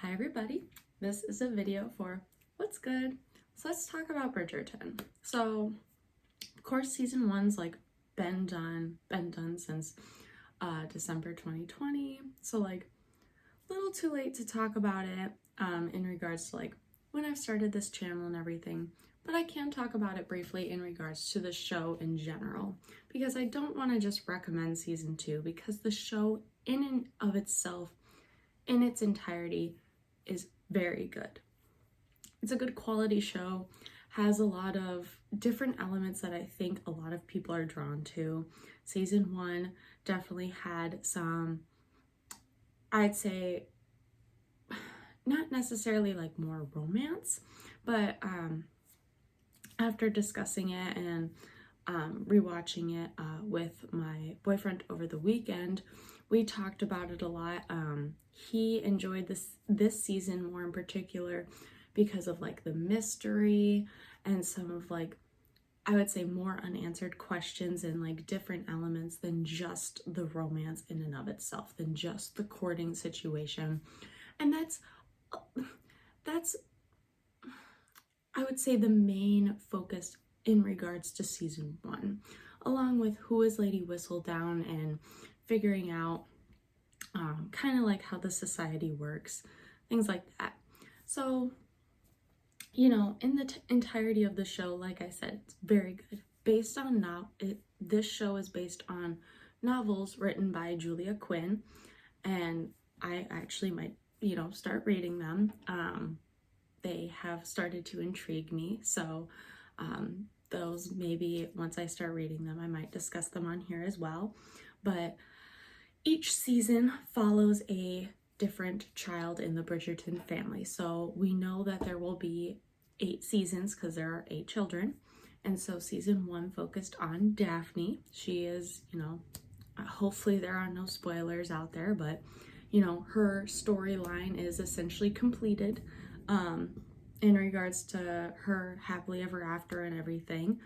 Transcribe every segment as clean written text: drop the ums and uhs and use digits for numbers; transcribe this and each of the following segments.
Hi everybody, this is a video for what's good. So let's talk about Bridgerton. So of course season one's like been done since December 2020. So like a little too late to talk about it in regards to like when I've started this channel and everything. But I can talk about it briefly in regards to the show in general, because I don't want to just recommend season two, because the show in and of itself, in its entirety, is very good. It's a good quality show, has a lot of different elements that I think a lot of people are drawn to. Season one definitely had some, I'd say, not necessarily like more romance, but after discussing it and rewatching it with my boyfriend over the weekend, we talked about it a lot. He enjoyed this season more in particular because of like the mystery and some of like, I would say, more unanswered questions and like different elements than just the romance in and of itself, than just the courting situation. And that's I would say the main focus in regards to season one, along with who is Lady Whistledown and figuring out kind of like how the society works, things like that. So, you know, in the entirety of the show, like I said, it's very good. Based on this show is based on novels written by Julia Quinn, and I actually might, start reading them. They have started to intrigue me, so those, maybe once I start reading them, I might discuss them on here as well. But each season follows a different child in the Bridgerton family. So we know that there will be 8 seasons because there are 8 children. And so season one focused on Daphne. She is, hopefully there are no spoilers out there, but her storyline is essentially completed in regards to her happily ever after and everything.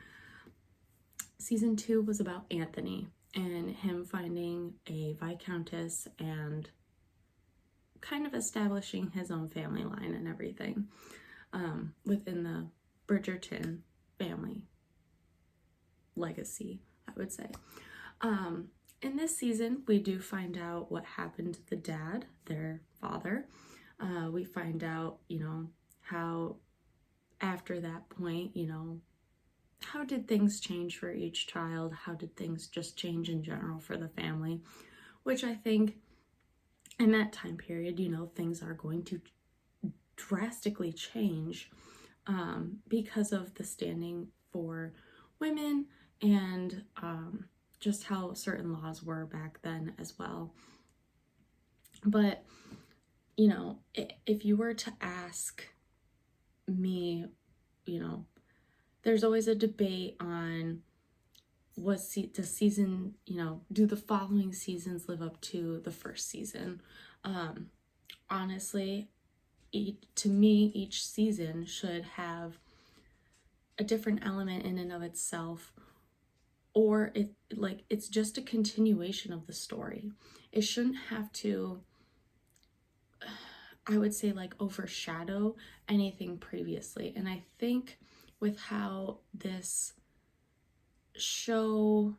Season 2 was about Anthony and him finding a viscountess and kind of establishing his own family line and everything within the Bridgerton family legacy, I would say. In this season, we do find out what happened to the dad, their father. We find out, how after that point, how did things change for each child? How did things just change in general for the family? Which I think in that time period, things are going to drastically change because of the standing for women and just how certain laws were back then as well. But, if you were to ask me, there's always a debate on the season, do the following seasons live up to the first season? Honestly, to me, each season should have a different element in and of itself, or it's just a continuation of the story. It shouldn't have to, I would say, like overshadow anything previously. And I think with how this show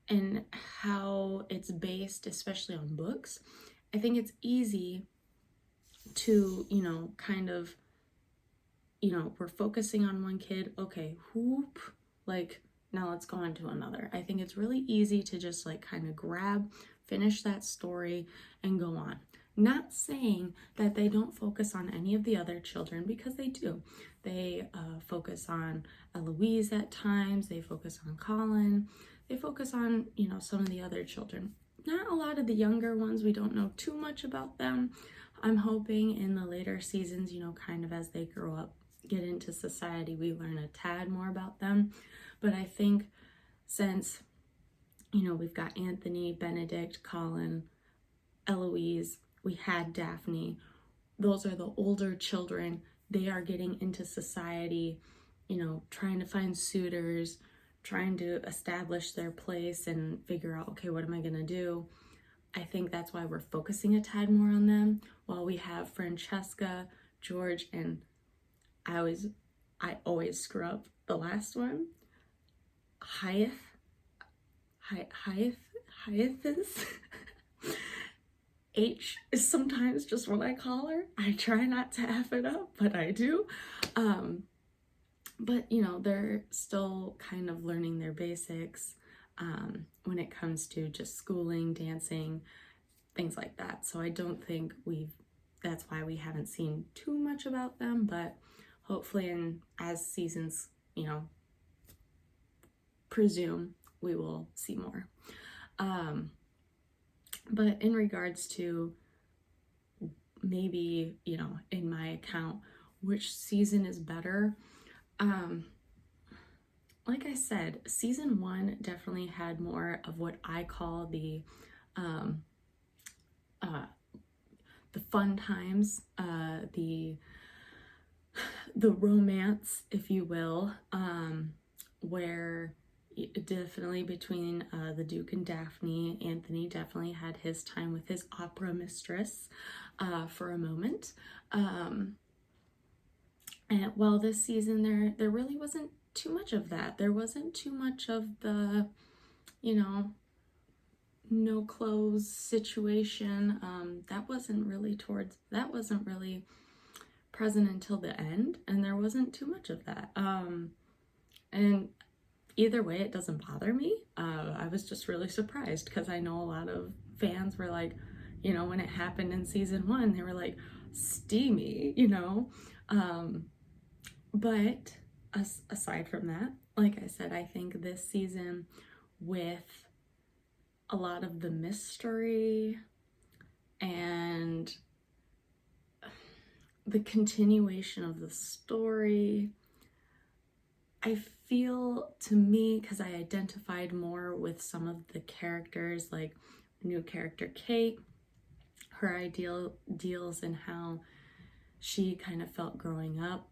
and how it's based, especially on books, I think it's easy to, kind of, we're focusing on one kid, okay, whoop, like now let's go on to another. I think it's really easy to just like kind of finish that story and go on. Not saying that they don't focus on any of the other children, because they do. They focus on Eloise at times, they focus on Colin, they focus on, some of the other children. Not a lot of the younger ones, we don't know too much about them. I'm hoping in the later seasons, kind of as they grow up, get into society, we learn a tad more about them. But I think since, we've got Anthony, Benedict, Colin, Eloise, we had Daphne, those are the older children. They are getting into society, trying to find suitors, trying to establish their place and figure out, okay, what am I going to do? I think that's why we're focusing a tad more on them, while we have Francesca, George, and I always screw up the last one. Hyatt, Hyatt's. H is sometimes just what I call her. I try not to F it up, but I do. But you know, they're still kind of learning their basics when it comes to just schooling, dancing, things like that. So I don't think that's why we haven't seen too much about them, but hopefully as seasons, you know, presume, we will see more. But in regards to maybe, you know, in my account, which season is better, like I said, season 1 definitely had more of what I call the fun times, the romance, if you will, where definitely between the Duke and Daphne, Anthony definitely had his time with his opera mistress for a moment. And while this season there really wasn't too much of that. There wasn't too much of the, you know, no clothes situation. That wasn't really present until the end, and there wasn't too much of that. And either way, it doesn't bother me. I was just really surprised because I know a lot of fans were like, you know, when it happened in season 1, they were like, steamy, you know. But aside from that, like I said, I think this season, with a lot of the mystery and the continuation of the story, I feel, to me, because I identified more with some of the characters, like new character Kate, her ideals and how she kind of felt growing up.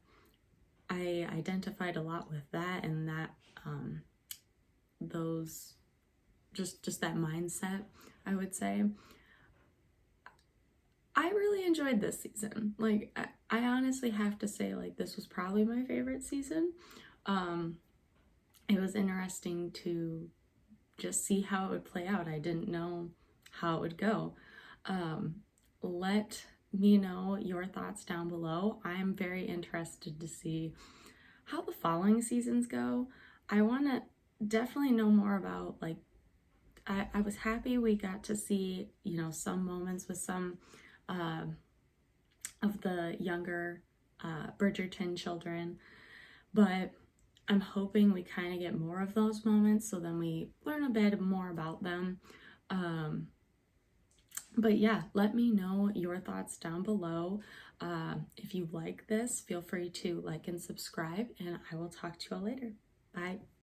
I identified a lot with that, and that those just that mindset, I would say. I really enjoyed this season. Like, I honestly have to say, like, this was probably my favorite season. It was interesting to just see how it would play out. I didn't know how it would go. Let me know your thoughts down below. I'm very interested to see how the following seasons go. I want to definitely know more about, like, I was happy we got to see, you know, some moments with some of the younger Bridgerton children, but I'm hoping we kind of get more of those moments, so then we learn a bit more about them. But yeah, let me know your thoughts down below. If you like this, feel free to like and subscribe, and I will talk to you all later. Bye.